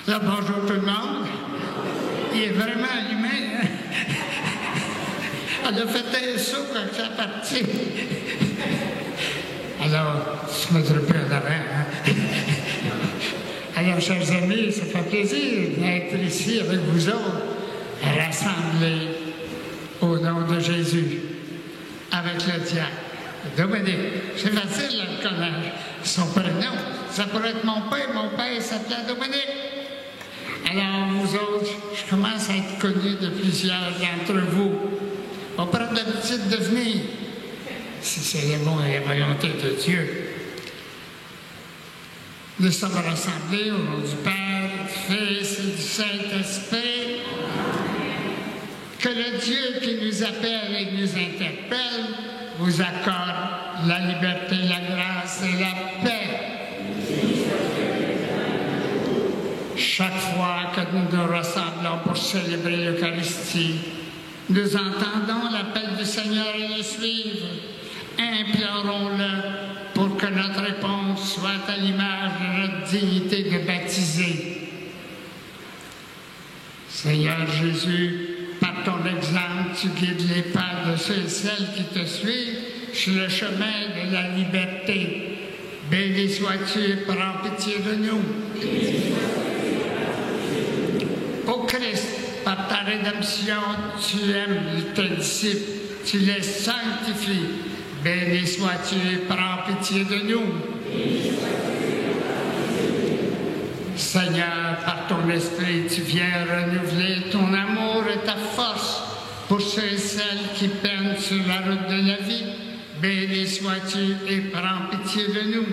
Là, bonjour tout le monde. Il est vraiment allumé, hein? Elle a fait un saut quand ça a parti. Alors, je me mettrai plus en avant, hein? Alors, chers amis, ça fait plaisir d'être ici avec vous autres, rassemblés au nom de Jésus, avec le diacre Dominique. C'est facile de connaître son prénom. Ça pourrait être mon père s'appelait Dominique. Alors, vous autres, je commence à être connu de plusieurs d'entre vous. On prend l'habitude de venir, si c'est le bon et la volonté de Dieu. Nous sommes rassemblés au nom du Père, du Fils et du Saint-Esprit. Que le Dieu qui nous appelle et nous interpelle vous accorde la liberté, la grâce et la paix. Chaque fois que nous nous rassemblons pour célébrer l'Eucharistie, nous entendons l'appel du Seigneur et le suivre. Implorons-le pour que notre réponse soit à l'image de notre dignité de baptisé. Seigneur Jésus, par ton exemple, tu guides les pas de ceux et celles qui te suivent sur le chemin de la liberté. Béni sois-tu et prends pitié de nous. Ô Christ, par ta rédemption, tu aimes tes disciples, tu les sanctifies. Béni sois-tu et prends pitié de nous. Seigneur, par ton esprit, tu viens renouveler ton amour et ta force pour ceux et celles qui peinent sur la route de la vie. Béni sois-tu et prends pitié de nous.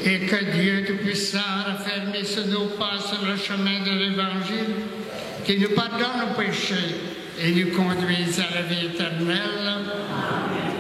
Et que Dieu Tout-Puissant raffermisse sur nos pas sur le chemin de l'Évangile, qui nous pardonne nos péchés et nous conduise à la vie éternelle. Amen.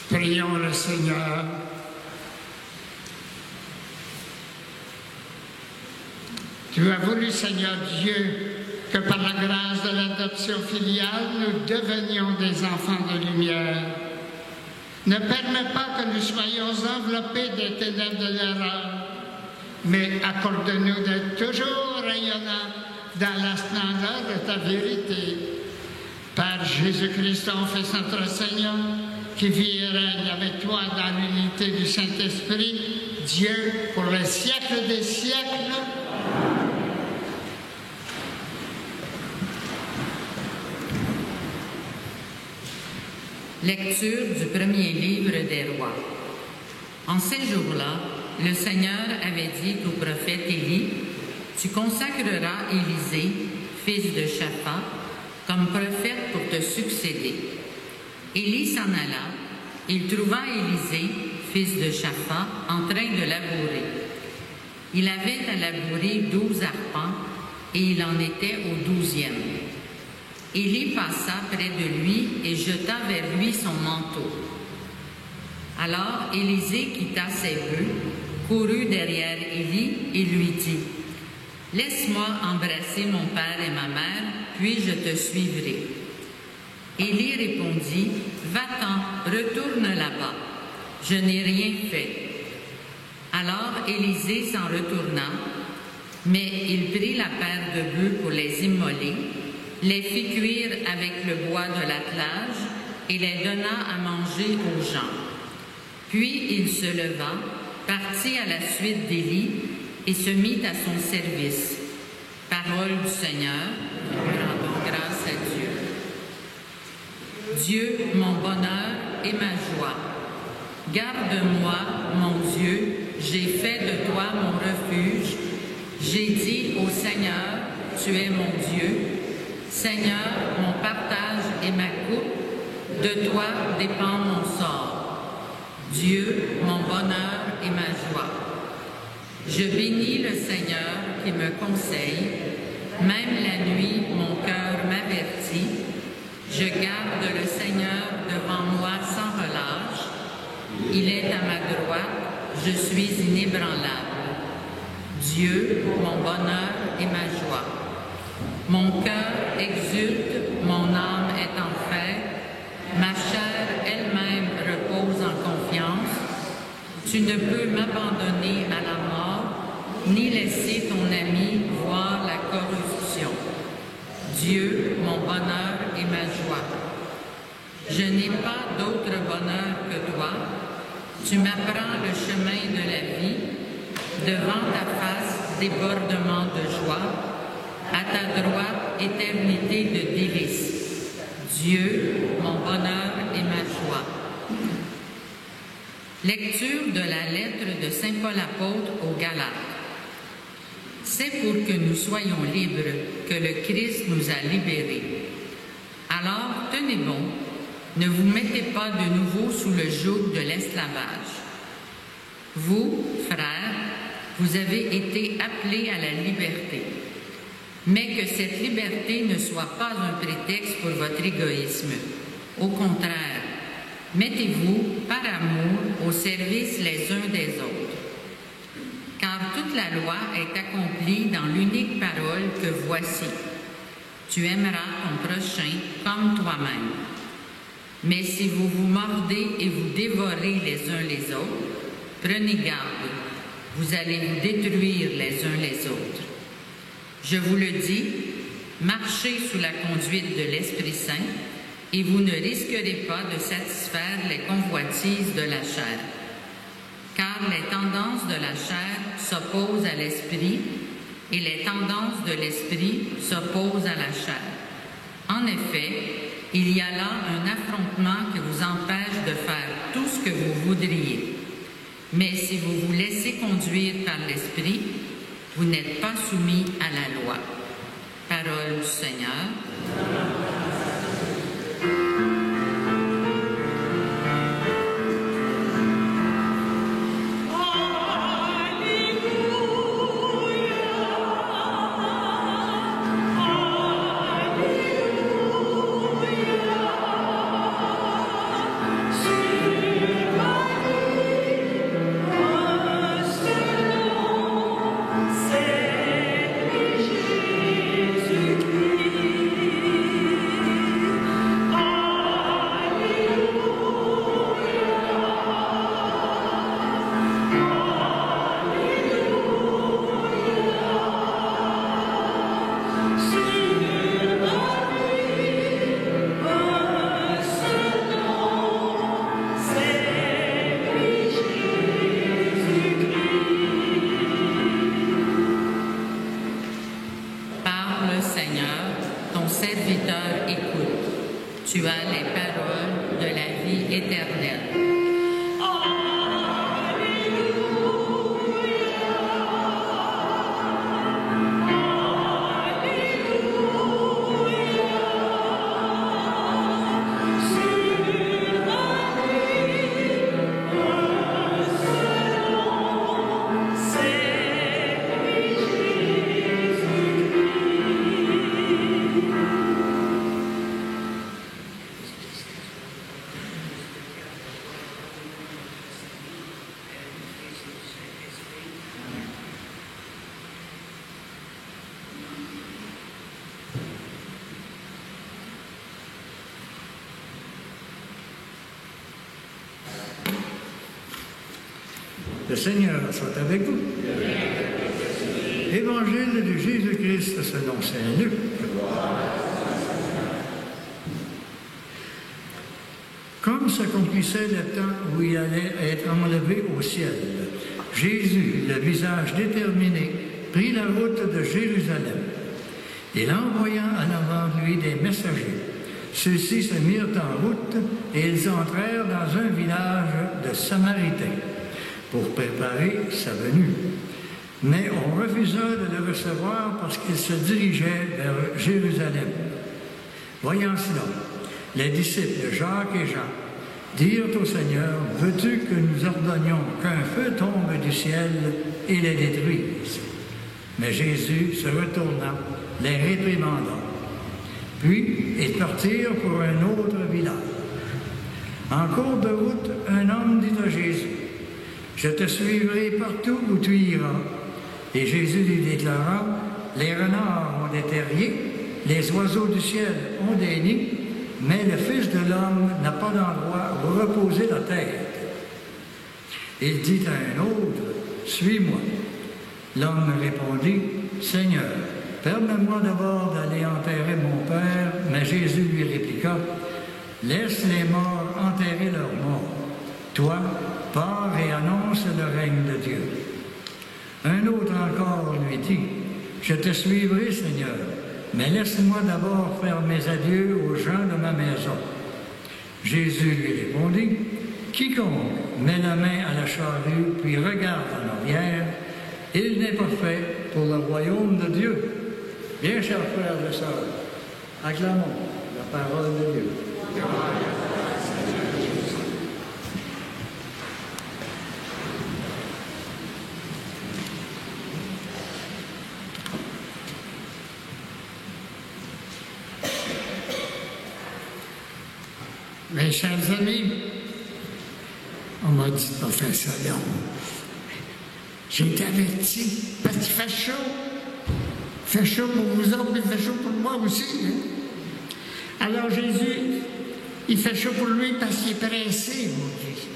Prions le Seigneur. Tu as voulu, Seigneur Dieu, que par la grâce de l'adoption filiale, nous devenions des enfants de lumière. Ne permets pas que nous soyons enveloppés des ténèbres de l'erreur, mais accorde-nous d'être toujours rayonnants dans la splendeur de ta vérité. Par Jésus-Christ, ton Fils notre Seigneur, qui vit et règne avec toi dans l'unité du Saint-Esprit, Dieu pour les siècles des siècles. Lecture du premier livre des rois. En ces jours-là, le Seigneur avait dit au prophète Élie, « Tu consacreras Élisée, fils de Shaphat, comme prophète pour te succéder. » Élie s'en alla, il trouva Élisée, fils de Shaphat, en train de labourer. Il avait à labourer 12 arpents, et il en était au 12e. Élie passa près de lui et jeta vers lui son manteau. Alors Élisée quitta ses bœufs, courut derrière Élie et lui dit, « Laisse-moi embrasser mon père et ma mère, puis je te suivrai. » Élie répondit, « Va-t'en, retourne là-bas. Je n'ai rien fait. » Alors Élisée s'en retourna, mais il prit la paire de bœufs pour les immoler, les fit cuire avec le bois de l'attelage et les donna à manger aux gens. Puis il se leva, partit à la suite d'Élie et se mit à son service. Parole du Seigneur, rendons grâce à Dieu. Dieu, mon bonheur et ma joie. Garde-moi, mon Dieu, j'ai fait de toi mon refuge. J'ai dit au Seigneur, tu es mon Dieu. Seigneur, mon partage et ma coupe, de toi dépend mon sort. Dieu, mon bonheur et ma joie. Je bénis le Seigneur qui me conseille. Même la nuit, mon cœur m'avertit. Je garde le Seigneur devant moi sans relâche. Il est à ma droite, je suis inébranlable. Dieu, mon bonheur et ma joie. Mon cœur exulte, mon âme est en fête, ma chair elle-même repose en confiance. Tu ne peux m'abandonner à la mort, ni laisser ton ami voir la corruption. Dieu, mon bonheur et ma joie. Je n'ai pas d'autre bonheur que toi. Tu m'apprends le chemin de la vie. Devant ta face, débordement de joie. À ta droite, éternité de délices. Dieu, mon bonheur et ma joie. Lecture de la lettre de saint Paul apôtre aux Galates. C'est pour que nous soyons libres que le Christ nous a libérés. Alors, tenez bon, ne vous mettez pas de nouveau sous le joug de l'esclavage. Vous, frères, vous avez été appelés à la liberté. Mais que cette liberté ne soit pas un prétexte pour votre égoïsme. Au contraire, mettez-vous, par amour, au service les uns des autres. Car toute la loi est accomplie dans l'unique parole que voici. Tu aimeras ton prochain comme toi-même. Mais si vous vous mordez et vous dévorez les uns les autres, prenez garde, vous allez vous détruire les uns les autres. Je vous le dis, marchez sous la conduite de l'Esprit Saint et vous ne risquerez pas de satisfaire les convoitises de la chair. Car les tendances de la chair s'opposent à l'Esprit et les tendances de l'Esprit s'opposent à la chair. En effet, il y a là un affrontement qui vous empêche de faire tout ce que vous voudriez. Mais si vous vous laissez conduire par l'Esprit, vous n'êtes pas soumis à la loi. Parole du Seigneur. Tu as les paroles de la vie éternelle. Le Seigneur soit avec vous. Évangile de Jésus-Christ selon saint Luc. Comme s'accomplissait le temps où il allait être enlevé au ciel, Jésus, le visage déterminé, prit la route de Jérusalem. Il envoya en avant de lui des messagers. Ceux-ci se mirent en route et ils entrèrent dans un village de Samaritains pour préparer sa venue. Mais on refusa de le recevoir parce qu'il se dirigeait vers Jérusalem. Voyant cela, les disciples Jacques et Jean dirent au Seigneur, « Veux-tu que nous ordonnions qu'un feu tombe du ciel et les détruise? » Mais Jésus, se retournant, les réprimanda. Puis ils partirent pour un autre village. En cours de route, un homme dit à Jésus, « Je te suivrai partout où tu iras. » Et Jésus lui déclara, « Les renards ont des terriers, les oiseaux du ciel ont des nids, mais le Fils de l'homme n'a pas d'endroit où reposer la tête. » Il dit à un autre, « Suis-moi. » L'homme répondit, « Seigneur, permets-moi d'abord d'aller enterrer mon Père. » Mais Jésus lui répliqua, « Laisse les morts enterrer leurs morts. Toi, pars et annonce le règne de Dieu. » Un autre encore lui dit, « Je te suivrai, Seigneur, mais laisse-moi d'abord faire mes adieux aux gens de ma maison. » Jésus lui répondit, « Quiconque met la main à la charrue puis regarde en arrière, il n'est pas fait pour le royaume de Dieu. » Bien, chers frères et sœurs, acclamons la parole de Dieu. Mes chers amis, on m'a dit de ne pas faire ça long. J'ai été averti parce qu'il fait chaud. Il fait chaud pour vous autres, mais il fait chaud pour moi aussi. Hein? Alors Jésus, il fait chaud pour lui parce qu'il est pressé aujourd'hui.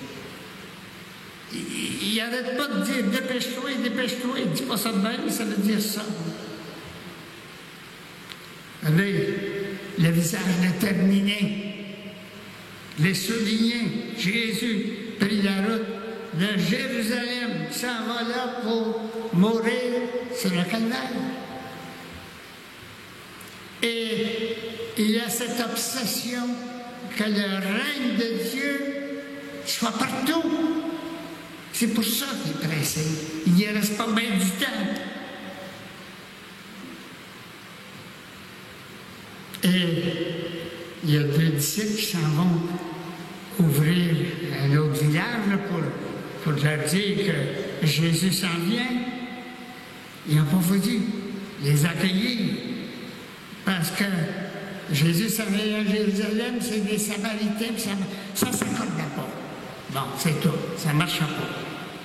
Il n'arrête pas de dire dépêche-toi, dépêche-toi. Il ne dit pas ça de même, ça veut dire ça. Avec le visage déterminé. Les soulignés, Jésus prit la route de Jérusalem, s'en va là pour mourir sur le calvaire. Et il y a cette obsession que le règne de Dieu soit partout. C'est pour ça qu'il est pressé. Il n'y reste pas bien du temps. Et il y a deux disciples qui s'en vont ouvrir un autre village là, pour leur dire que Jésus s'en vient. Ils n'ont pas voulu les accueillir parce que Jésus s'en vient à Jérusalem, c'est des Samaritains, ça ne s'accorde pas. Bon, c'est tout, ça ne marche pas.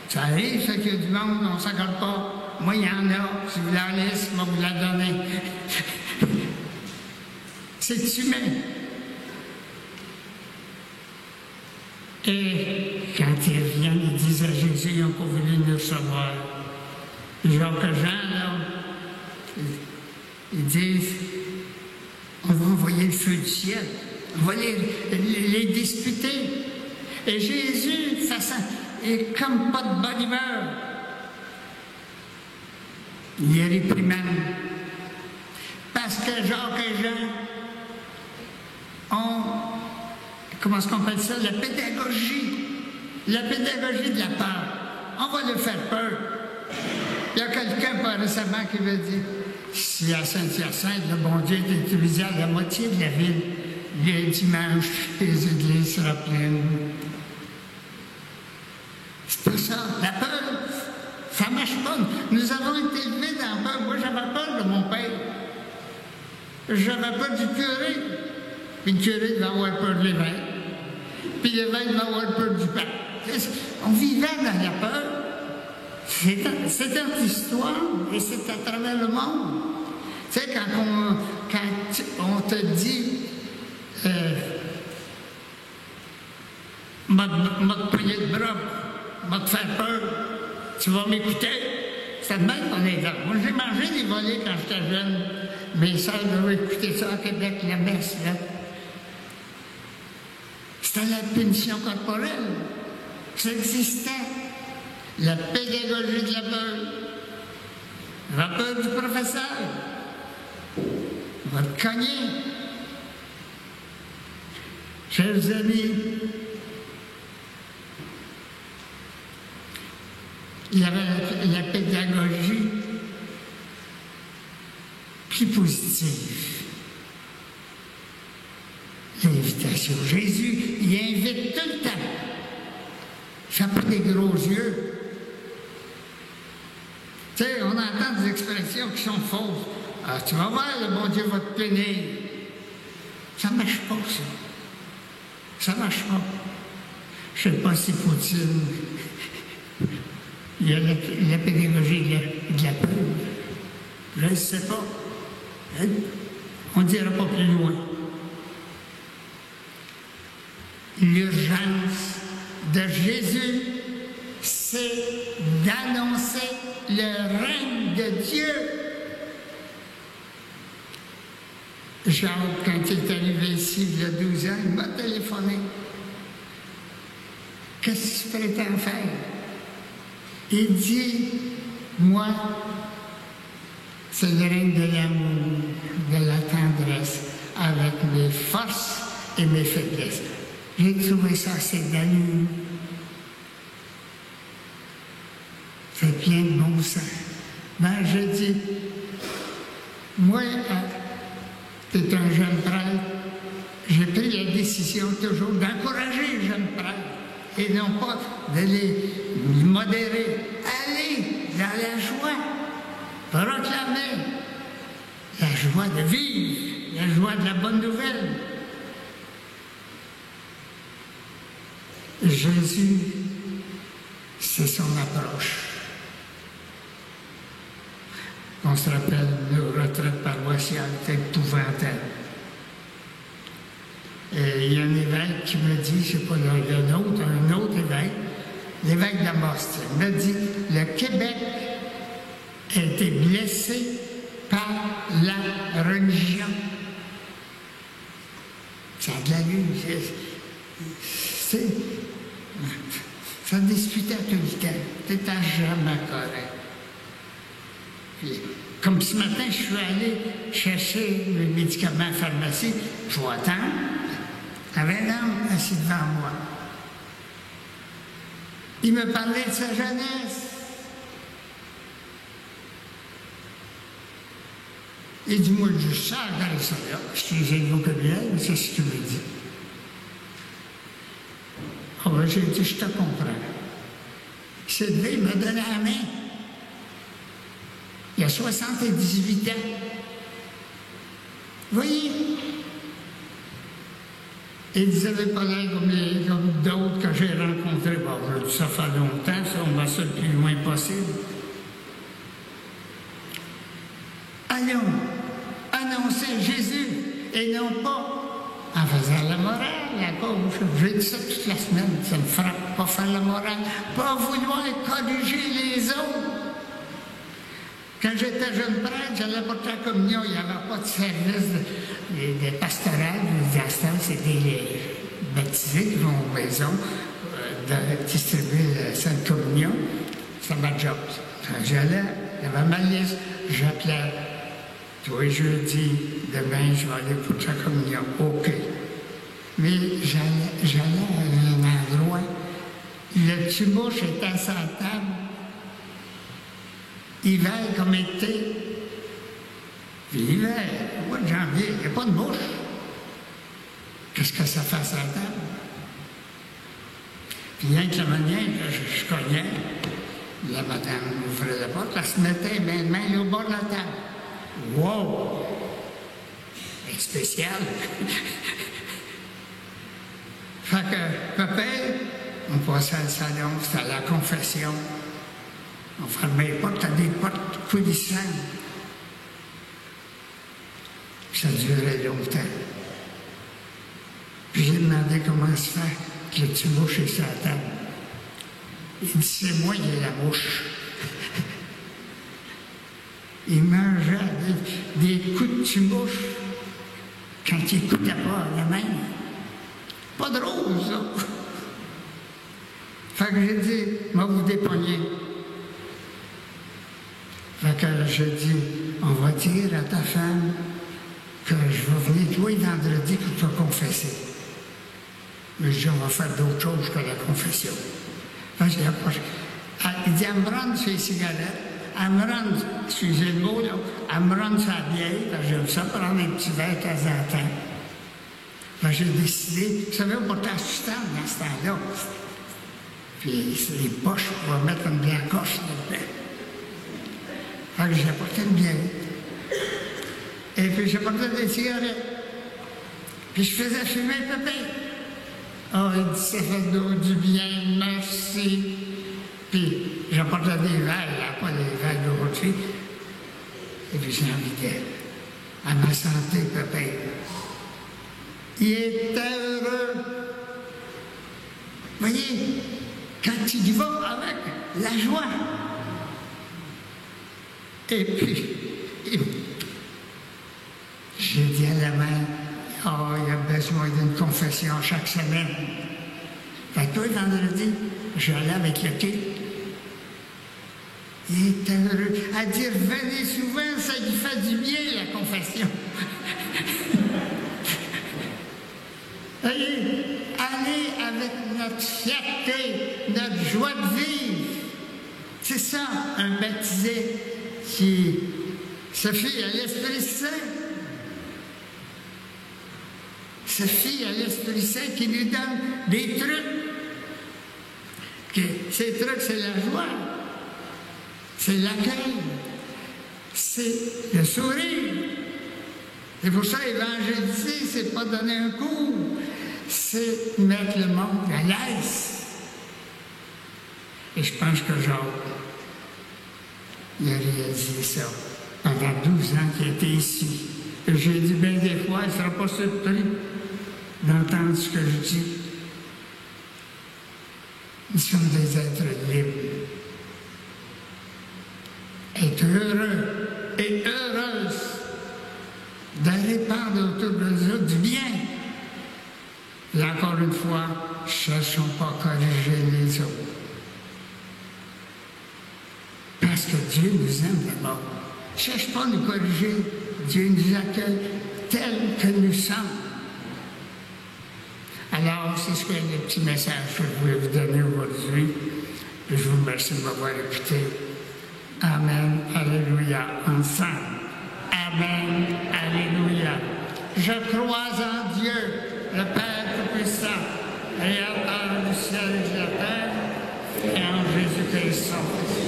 Ça arrive, ça qu'il y a du monde, on ne s'accorde pas. Moi, il y en a, si vous la laissez, je vais vous la donner. C'est humain. Et quand ils reviennent, ils disent à Jésus, ils n'ont pas voulu nous recevoir. Jacques et Jean, là, ils disent, on va envoyer le feu du ciel, on va les disputer. Et Jésus, ça est comme pas de bonne humeur. Il y a les primaires. Parce que Jacques et Jean ont, comment est-ce qu'on appelle ça, la pédagogie de la peur. On va leur faire peur. Il y a quelqu'un pas récemment qui veut dire, si à Saint-Hyacinthe, le bon Dieu est utilisé à la moitié de la ville, le dimanche, les églises sera pleines. C'est pas ça. La peur, ça ne marche pas. Nous avons été élevés dans la peur. Moi, j'avais peur de mon père. J'avais peur du curé. Puis le curé devait avoir peur de l'évêque. Puis l'évêque devait avoir peur du pape. On vivait dans la peur. C'est notre histoire et c'est à travers le monde. Tu sais, quand on te dit m'a poigné de bras va te faire peur. Tu vas m'écouter. C'est de même qu'on est là. Moi, j'ai mangé des volets quand j'étais jeune. Mes sœurs devaient écouter ça à Québec, la messe, là. C'était la punition corporelle. Ça existait. La pédagogie de la peur. La peur du professeur. On va te cogner. Chers amis, il y avait la pédagogie plus positive. L'invitation. Jésus, il invite tout le temps. Il fait pas des gros yeux. Tu sais, on entend des expressions qui sont fausses. Ah, tu vas voir, le bon Dieu va te punir. Ça ne marche pas, ça. Ça ne marche pas. Je ne sais pas si Poutine, il y a la pédagogie de la peur. Je ne sais pas. On ne dira pas plus loin. L'urgence de Jésus, c'est d'annoncer le règne de Dieu. Jacques, quand il est arrivé ici il y a 12 ans, il m'a téléphoné. Qu'est-ce que tu prétends faire? Il dit, moi, c'est le règne de l'amour, de la tendresse, avec mes forces et mes faiblesses. J'ai trouvé ça assez d'allure. C'est plein de bon sens. Ben, je dis, moi, tu es un jeune prêtre, j'ai pris la décision toujours d'encourager les jeunes prêtres et non pas de les modérer. Allez dans la joie, proclamer la joie de vivre, la joie de la bonne nouvelle. Jésus, c'est son approche. On se rappelle nos retraites paroissiales, c'est épouvantable. Et il y a un évêque qui me dit, je ne sais pas, un autre évêque, l'évêque d'Amos, me dit, le Québec a été blessé par la religion. Ça a de la lune. Ça disputait tout le temps. C'était jamais correct. Puis, comme ce matin, je suis allé chercher le médicament à la pharmacie, je vais attendre. Il y avait un homme assis devant moi. Il me parlait de sa jeunesse. Il dit, moi, je sens dans ça là. Je suis un vocabulaire, mais c'est ce qu'il me dit. Ah ben, j'ai dit, je te comprends. Il s'est levé, il m'a donné la main. Il a 78 ans. Vous voyez? Ils n'avaient pas l'air comme d'autres que j'ai rencontrés. Bon, ça fait longtemps, ça, on va ça le plus loin possible. Allons annoncer Jésus et non pas en faisant la morale à gauche. J'ai dit ça toute la semaine, ça me frappe, pas faire la morale, pas vouloir corriger les autres. Quand j'étais jeune prêtre, j'allais porter la communion, il n'y avait pas de service de pastoral, des instants, c'est des baptisés qui vont aux maisons de distribuer la Sainte Communion. C'est ma job. Quand j'allais, il y avait ma liste, j'appelais tous les jeudis, demain je vais aller pour la communion. OK. Mais j'allais à un endroit, le tue-bouche était sur la table, hiver comme été. Puis l'hiver, au mois de janvier, il n'y a pas de bouche. Qu'est-ce que ça fait sur la table? Puis rien que la manière que je cognais, la madame ouvrait la porte, elle se mettait les mains au bord de la table. Wow! C'est spécial. Fait que, papa, on passait à le salon, c'était à la confession. On fermait les portes, t'as des portes coulissantes. Ça durait longtemps. Puis j'ai demandé comment se fait que le tue-bouche est sur la table. Il dit, c'est moi qui ai la bouche. Il mangeait des coups de tue-mouche quand il n'écoutait pas la main. Pas drôle, ça. Fait que j'ai dit, moi, vous dépogner. Fait que j'ai dit, on va dire à ta femme que je vais venir toi vendredi pour te confesser. Mais je dis, on va faire d'autres choses que la confession. Fait que j'ai approché. Il dit, elle me rend sur les cigarettes. Elle me rend, excusez le mot, là, elle me rend sa vieille, parce que j'aime ça prendre un petit verre de temps en temps. Fait que j'ai décidé, vous savez, on portait assistant dans ce temps-là. Puis les poches pour mettre une blancoche là-dedans. Fait que j'ai apporté une vieille. Et puis j'ai apporté des cigarettes. Puis je faisais fumer le pépé. Oh, il dit, ça fait du bien, merci. Puis j'apportais des verres, là, pas des verres d'aujourd'hui. Et puis j'ai envie d'elle. À ma santé, pépé. Il était heureux. Vous voyez, quand tu y vas avec la joie. Et puis, j'ai dit à la mère, oh, il y a besoin d'une confession chaque semaine. Fait que toi, vendredi, j'allais avec le kit. Il était heureux. Elle dit, venez souvent, ça lui fait du bien, la confession. Voyez, allez avec notre fierté, notre joie de vivre. C'est ça, un baptisé qui se fie à l'Esprit Saint. Se fie à l'Esprit Saint qui nous donne des trucs. Ces trucs, c'est la joie, c'est l'accueil, c'est le sourire. C'est pour ça, évangéliser, c'est pas donner un coup, c'est mettre le monde à l'aise. Et je pense que Jacques, il a réalisé ça pendant 12 ans qu'il était ici. Et j'ai dit, bien des fois, il ne sera pas surpris d'entendre ce que je dis. Nous sommes des êtres libres. Être heureux et heureuse de répandre autour de nous du bien. Et encore une fois, ne cherchons pas à corriger les autres. Parce que Dieu nous aime d'abord. Ne cherche pas à nous corriger. Dieu nous accueille tels que nous sommes. Alors, c'est ce que le petit message que je voulais vous donner aujourd'hui. Je vous remercie de m'avoir écouté. Amen, alléluia, ensemble. Amen, alléluia. Je crois en Dieu, le Père Tout-Puissant, Créateur du ciel et de la terre, et en Jésus-Christ, son Fils.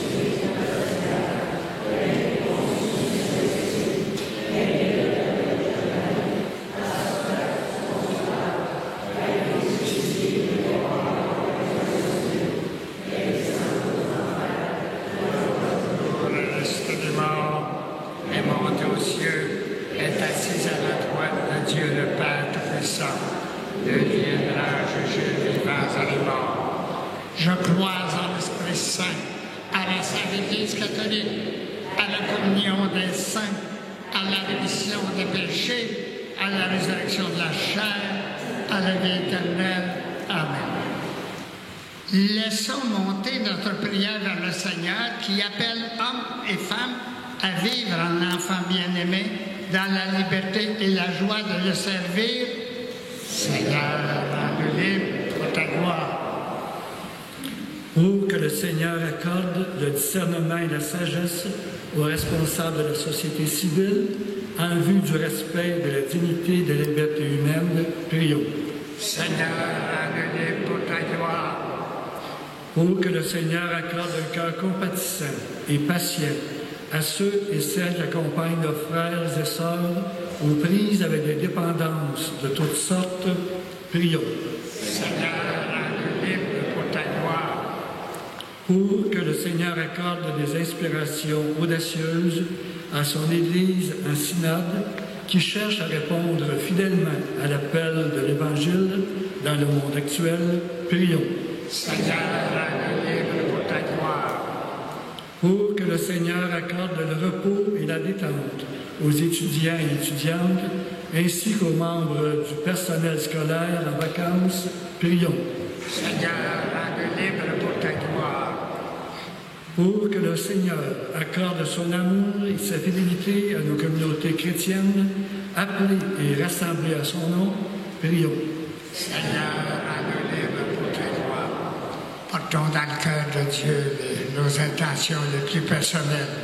Je crois en l'Esprit Saint, à la Sainte Église catholique, à la communion des saints, à la rémission des péchés, à la résurrection de la chair, à la vie éternelle. Amen. Laissons monter notre prière vers le Seigneur qui appelle hommes et femmes à vivre en enfants bien-aimés dans la liberté et la joie de le servir. Seigneur, rends-nous libres pour ta gloire. Pour que le Seigneur accorde le discernement et la sagesse aux responsables de la société civile en vue du respect de la dignité et de la liberté humaine, prions. Seigneur, rends-nous libres pour ta gloire. Pour que le Seigneur accorde un cœur compatissant et patient à ceux et celles qui accompagnent leurs frères et sœurs aux prises avec des dépendances de toutes sortes, prions. Seigneur, rends-nous libres pour ta gloire. Pour que le Seigneur accorde des inspirations audacieuses à son Église en synode qui cherche à répondre fidèlement à l'appel de l'Évangile dans le monde actuel, prions. Seigneur, rends-nous libres le Seigneur accorde le repos et la détente aux étudiants et étudiantes, ainsi qu'aux membres du personnel scolaire en vacances, prions. Seigneur, rends-nous libres pour ta gloire. Pour que le Seigneur accorde son amour et sa fidélité à nos communautés chrétiennes, appelées et rassemblées à son nom, prions. Seigneur, rends-nous libres pour ta gloire. Portons dans le cœur de Dieu nos intentions les plus personnelles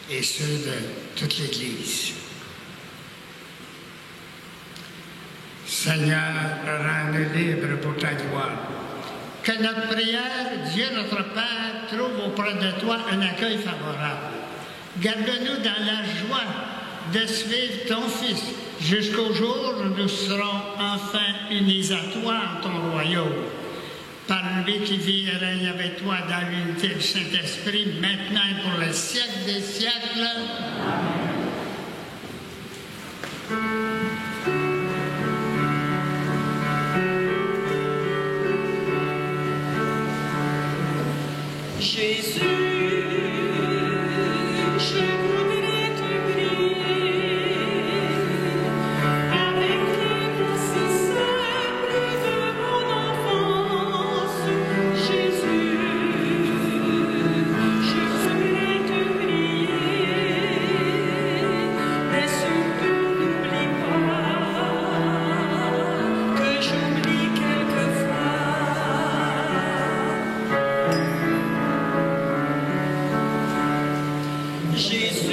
et ceux de toute l'Église. Seigneur, rends-nous libres pour ta gloire. Que notre prière, Dieu notre Père, trouve auprès de toi un accueil favorable. Garde-nous dans la joie de suivre ton Fils jusqu'au jour où nous serons enfin unis à toi en ton royaume. Par lui qui vit et règne avec toi dans l'unité du Saint-Esprit, maintenant et pour les siècles des siècles. Jésus, je voudrais te prier avec les si simples de mon enfance. Jésus, je voudrais te prier, mais surtout n'oublie pas que j'oublie quelquefois. Jésus,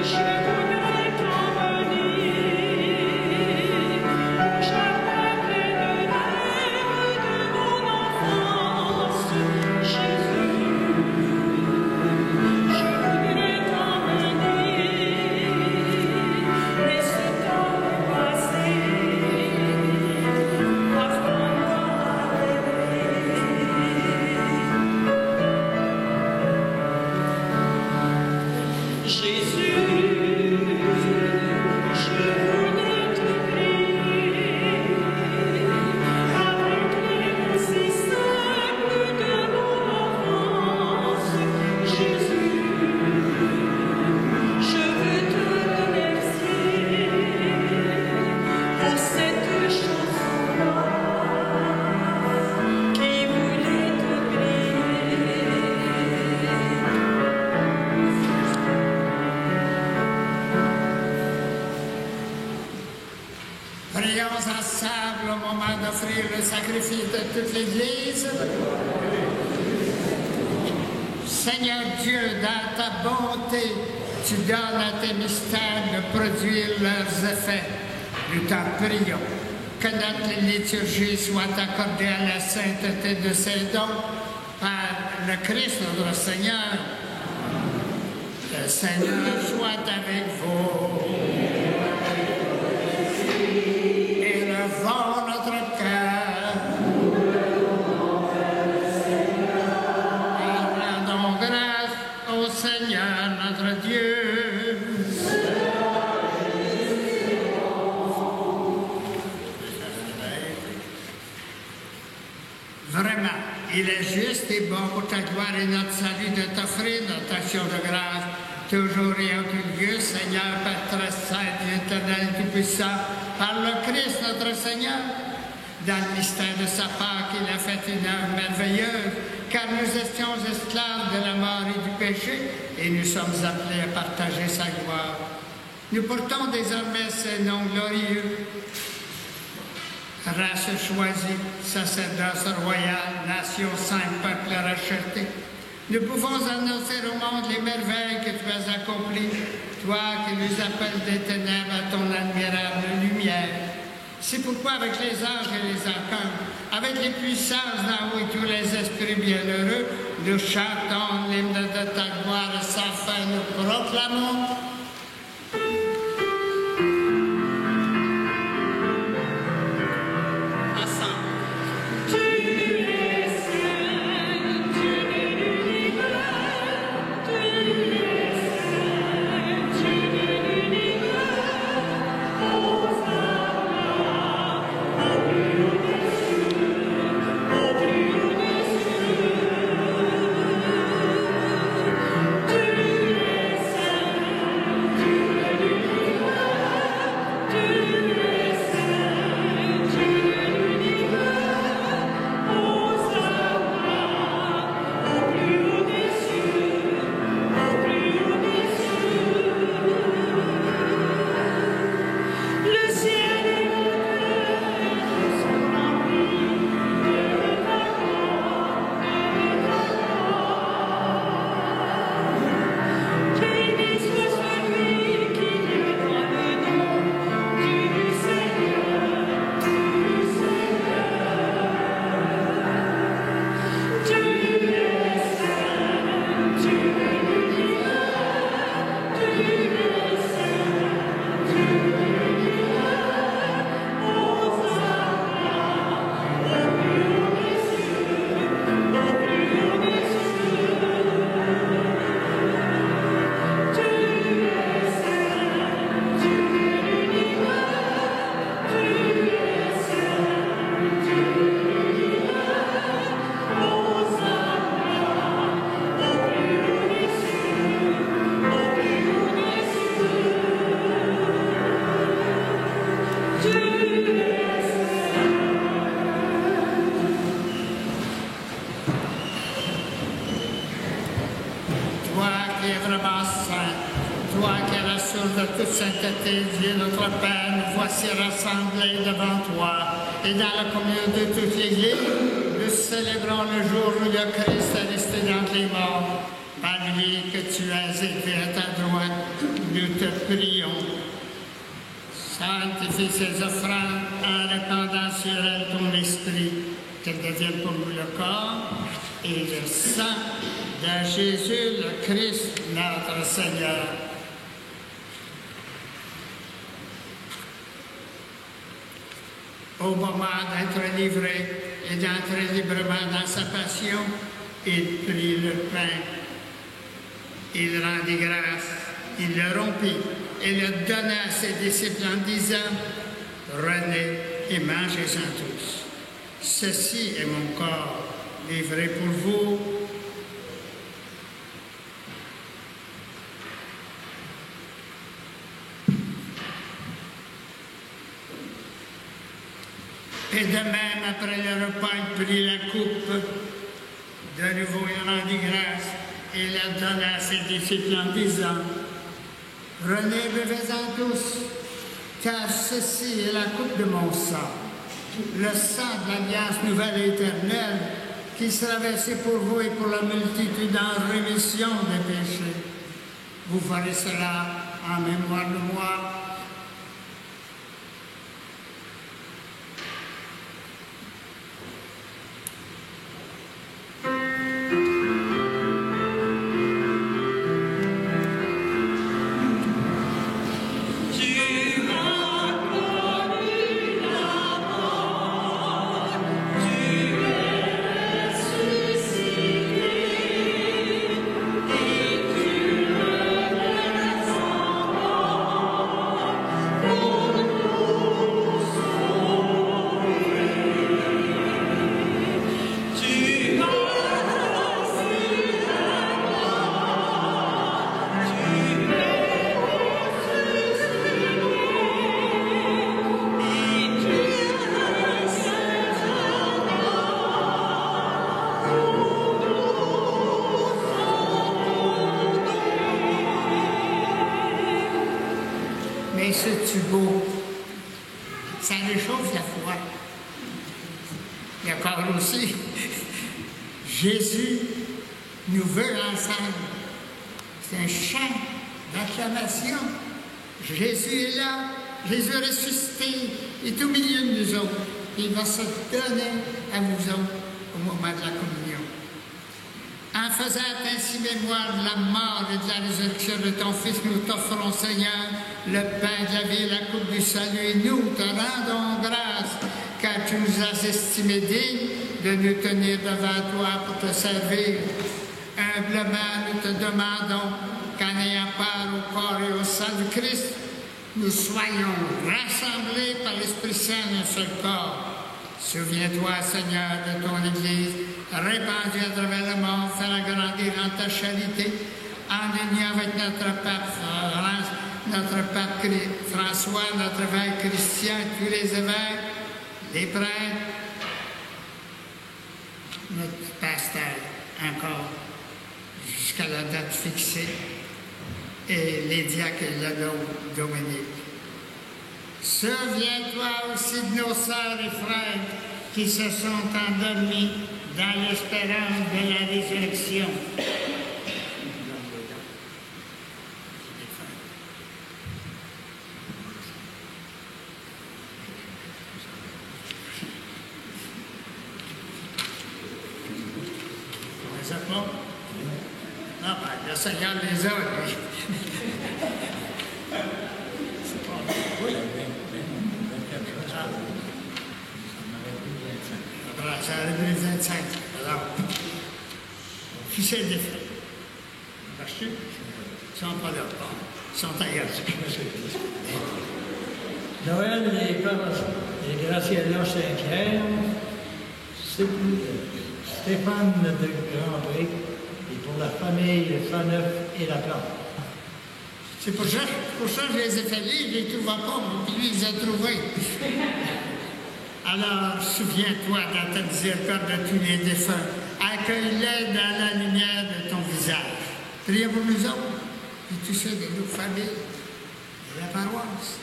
je voudrais t'emmener, au jardin plein de rêves de mon enfance. Jésus, je voudrais t'emmener, mais ce temps passé, parfois Jésus, je voudrais te prier avec les si simples de mon enfance. Jésus, je veux te remercier pour cette chanson qui voulait te prier. Prions ensemble au moment d'offrir le sacrifice de toute l'Église. Seigneur Dieu, dans ta bonté, tu donnes à tes mystères de produire leurs effets. Nous t'en prions. Que notre liturgie soit accordée à la sainteté de ses dons par le Christ notre Seigneur. Le Seigneur soit avec vous. Élevons notre cœur et rendons grâce au Seigneur notre Dieu. Vraiment, il est juste et bon pour ta gloire et notre salut de t'offrir notre action de grâce toujours et en tout lieu, Seigneur, Père très saint, éternel, tout-puissant, par le Christ notre Seigneur, dans le mystère de sa part qu'il a fait une œuvre merveilleuse, car nous étions esclaves de la mort et du péché, et nous sommes appelés à partager sa gloire. Nous portons désormais ces noms glorieux, race choisie, sacerdoce royal, nation sainte, peuple racheté. Nous pouvons annoncer au monde les merveilles que tu as accomplies, toi qui nous appelles des ténèbres à ton admirable lumière. C'est pourquoi avec les anges et les archanges, avec les puissances d'en haut et tous les esprits bienheureux, nous chantons l'hymne de ta gloire sans fin, nous proclamons. Oh, Toi qui es la source de toute sainteté, Dieu notre Père, nous voici rassemblés devant toi et dans la communion de toute l'Église, nous célébrons le jour où le Christ est resté dans les morts. Par lui que tu as élevé à ta droite, nous te prions. Sanctifie ces offrandes en répandant sur elles ton esprit, qu'elles deviennent pour nous le corps et le sang de Jésus le Christ, notre Seigneur. Au moment d'être livré et d'entrer librement dans sa passion, il prit le pain, il rendit grâce, il le rompit et le donna à ses disciples en disant « Prenez et mangez-en tous. Ceci est mon corps livré pour vous. » Et de même, après le repas, il prit la coupe. De nouveau, il rendit grâce et la donna à ses disciples en disant « Prenez, buvez-en tous, car ceci est la coupe de mon sang, le sang de l'alliance nouvelle et éternelle, qui sera versé pour vous et pour la multitude en rémission des péchés. Vous ferez cela en mémoire de moi. » Mais c'est-tu beau? Ça réchauffe la foi. Et encore aussi, Jésus nous veut ensemble. C'est un chant d'acclamation. Jésus est là, Jésus est ressuscité, il est au milieu de nous autres. Il va se donner à vous autres au moment de la communion. En faisant ainsi mémoire de la mort et de la résurrection de ton Fils, nous t'offrons, Seigneur, le pain de la vie et la coupe du salut, et nous te rendons grâce, car tu nous as estimés dignes de nous tenir devant toi pour te servir. Humblement, nous te demandons qu'en ayant part au corps et au sang du Christ, nous soyons rassemblés par l'Esprit Saint d'un seul corps. Souviens-toi, Seigneur, de ton Église, répandue à travers le monde, fais-la grandir en ta charité, en union avec notre pape François, notre évêque Christian, tous les évêques, les prêtres, notre pasteur encore, jusqu'à la date fixée, et les diacres et le Dominique. Souviens-toi aussi de nos sœurs et frères qui se sont endormis dans l'espérance de la résurrection. Les apôtres? Non, ben, le Seigneur les a, lui. Ça arrive les 25. Alors, qui c'est des frères? Parce qu'ils ne sont pas là. Ils sont ailleurs. Noël et Graciela Saint-Pierre, Stéphane de Grandpré, et pour la famille Faneuf et la Plante. C'est pour ça que je les ai fait lire, je ne les trouvais pas, puis lui, il les a trouvés. Alors, souviens-toi dans ta miséricorde de tous les défunts. Accueille-les dans la lumière de ton visage. Priez pour nous autres. puis tous ceux de nos familles, de la paroisse.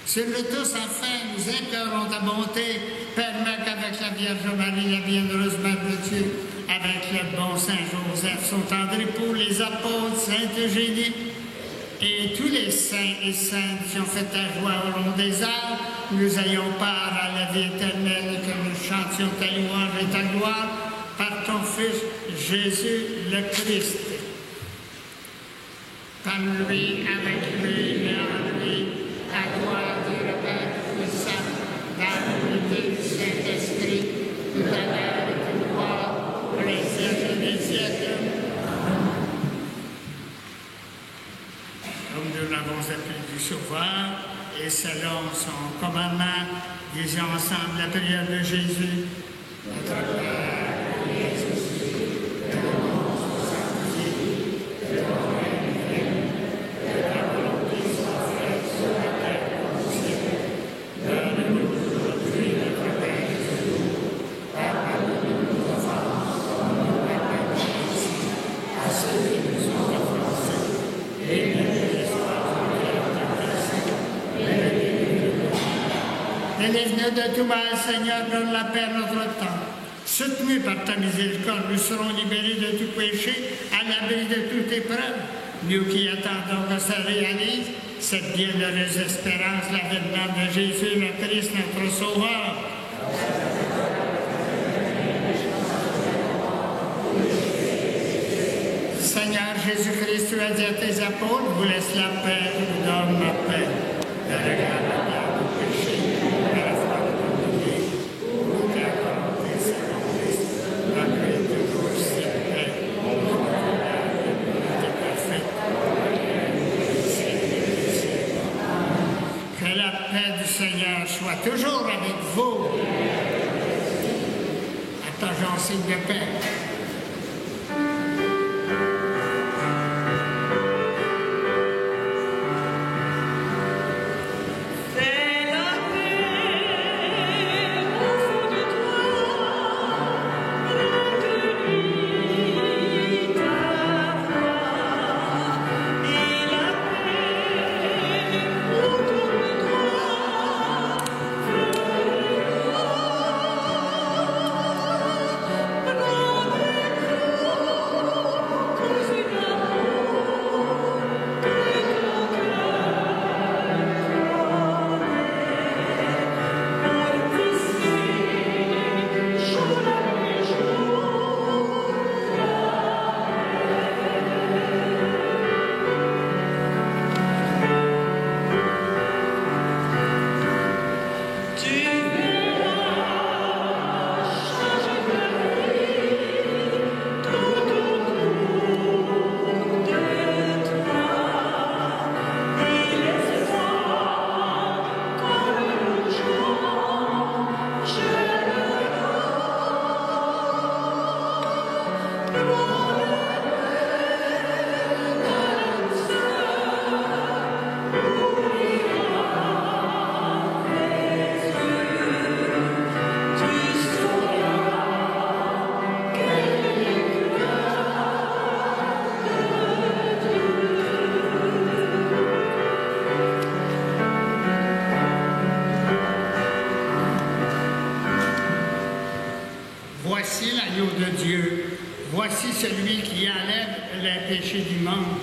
Sur le tous, enfin, nous implorons ta bonté, permet qu'avec la Vierge Marie, la bienheureuse Mère de Dieu, avec le bon Saint Joseph, son tendre époux, les apôtres, Sainte Eugénie, et tous les saints et saintes qui ont fait ta joie au long des âges, nous ayons part à la vie éternelle et que nous chantions ta louange et ta gloire par ton Fils Jésus le Christ. Par lui, avec lui et en lui, à gloire Dieu le Père puissant, dans l'unité du Saint-Esprit, tout honneur et toute gloire, pour les siècles des siècles. Comme nous l'avons appelé du Sauveur, et selon son commandement, disons ensemble la prière de Jésus. Notre Père, qui es aux cieux, que ton nom soit sanctifié, que ton règne vienne, que ta volonté soit faite sur la terre comme au ciel. Donne-nous aujourd'hui notre pain de ce jour. Pardonne-nous nos offenses, comme nous pardonnons aussi à ceux qui nous ont offensés. Et ne nous laisse pas tomber en tentation, mais délivre-nous du mal. Délivre-nous de tout mal, Seigneur, donne la paix à notre temps. Soutenus par ta miséricorde, nous serons libérés de tout péché, à l'abri de toute épreuve. Nous qui attendons que ça réalise cette bienheureuse espérance, l'avènement de Jésus, le Christ, notre Sauveur. Seigneur Jésus-Christ, tu as dit à tes apôtres, vous laisse la paix, je vous donne ma paix. Ne regarde pas nos péchés, mais la foi de ton Dieu, pour que la volonté s'accomplisse, malgré toujours cette paix, parfaite. Que la paix du Seigneur soit toujours avec vous. Partageons signe de paix. Fais la paix au fond de toi, recueillis ta voix, et la paix autour de toi, Voici l'agneau de Dieu. Voici celui qui enlève les péchés du monde.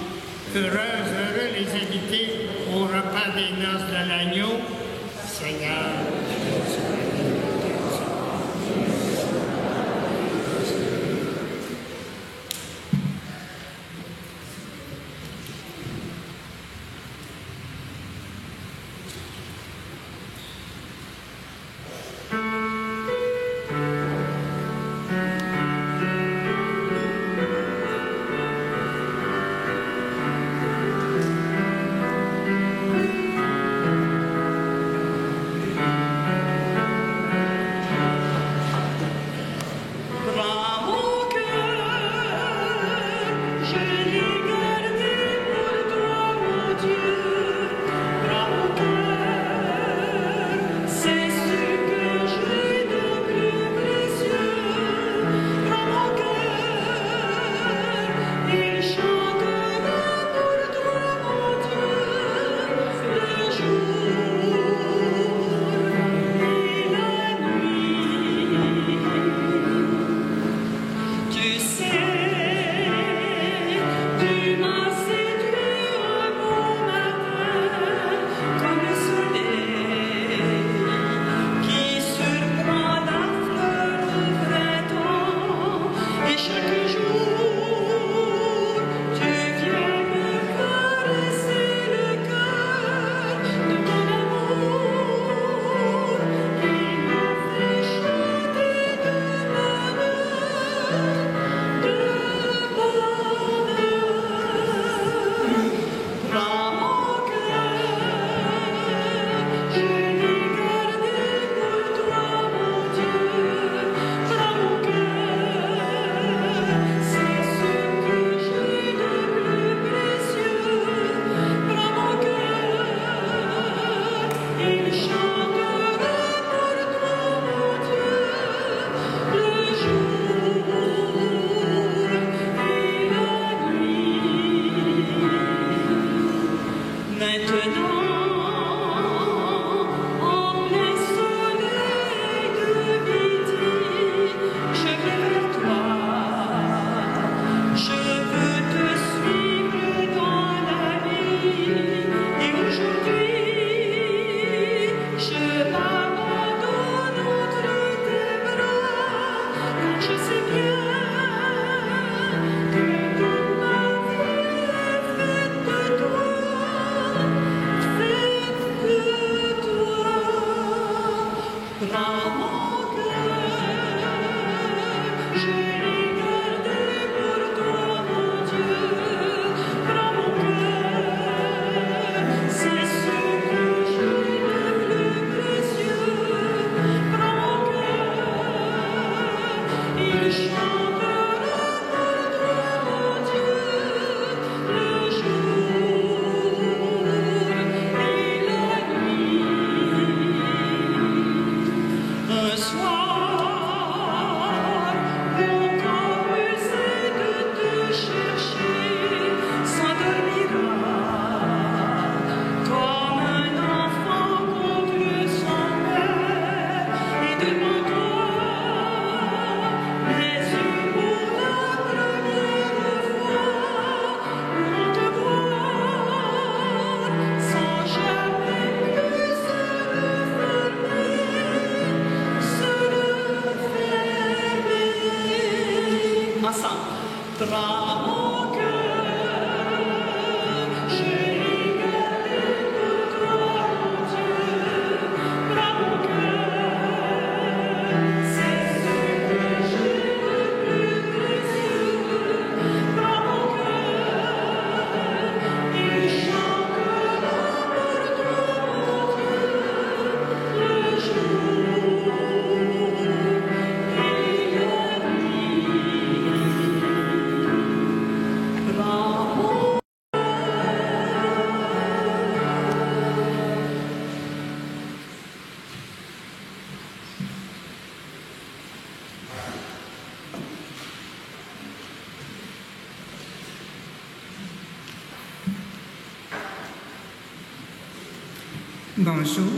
Heureux les invités au repas des noces de l'agneau. Seigneur, Je sais bien que toute ma vie est faite de toi, faite de toi. Prends mon cœur, je l'ai gardé pour toi, mon Dieu. Prends mon cœur, c'est ce que j'ai de plus précieux. Prends mon cœur, il chantera pour toi, mon Dieu, le jour et la nuit. Un soir, mon corps usé de te chercher s'endormira comme un enfant contre son père, et devant toi, les yeux pour la première fois vont te voir sans jamais plus se refermer. Ensemble. Prends mon cœur, je l'ai gardé pour toi, mon Dieu. Prends mon cœur, c'est ce que j'ai de plus précieux. Prends mon cœur, il chantera pour toi, mon Dieu, le jour et la nuit. Prends mon Bonjour,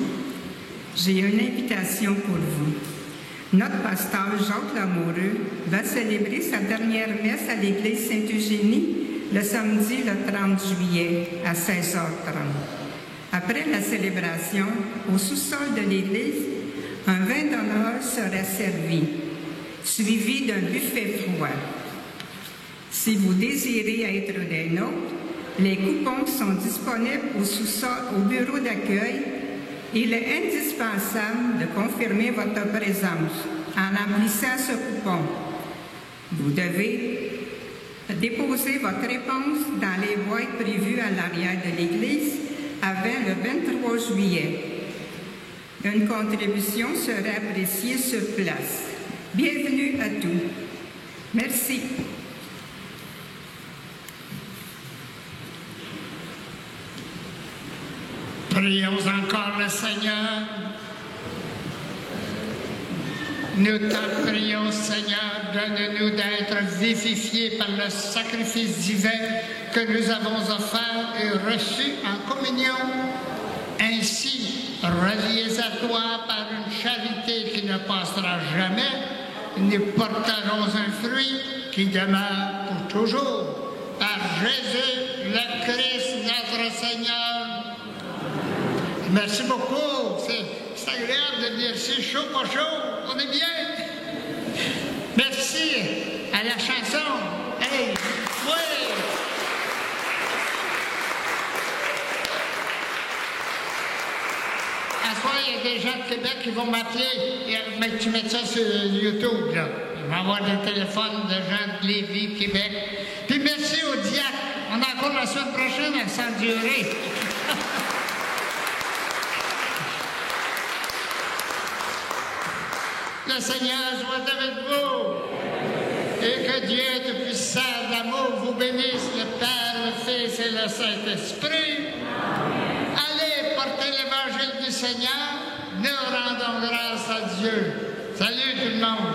j'ai une invitation pour vous. Notre pasteur Jacques Lamoureux va célébrer sa dernière messe à l'église Sainte-Eugénie le samedi le 30 juillet à 16h30. Après la célébration, au sous-sol de l'église, un vin d'honneur sera servi, suivi d'un buffet froid. Si vous désirez être des nôtres, les coupons sont disponibles au sous-sol, au bureau d'accueil. Il est indispensable de confirmer votre présence en remplissant ce coupon. Vous devez déposer votre réponse dans les boîtes prévues à l'arrière de l'église avant le 23 juillet. Une contribution sera appréciée sur place. Bienvenue à tous. Merci. Prions encore le Seigneur. Nous te prions, Seigneur, donne-nous d'être vivifiés par le sacrifice divin que nous avons offert et reçu en communion. Ainsi, reliés à toi par une charité qui ne passera jamais, nous porterons un fruit qui demeure pour toujours. Par Jésus, le Christ, notre Seigneur. Merci beaucoup. C'est agréable de dire c'est chaud, pas chaud. On est bien. Merci à la chanson. Hey, oui. À soir, il y a des gens de Québec qui vont m'appeler. Mais tu mets ça sur YouTube, là. Il va y avoir des téléphones de gens de Lévis, Québec. Puis merci aux diacres. On a encore la semaine prochaine à s'endurer. Le Seigneur soit avec vous et que Dieu Tout-Puissant d'amour vous bénisse, le Père, le Fils et le Saint-Esprit. Allez, portez l'évangile du Seigneur. Nous rendons grâce à Dieu. Salut tout le monde.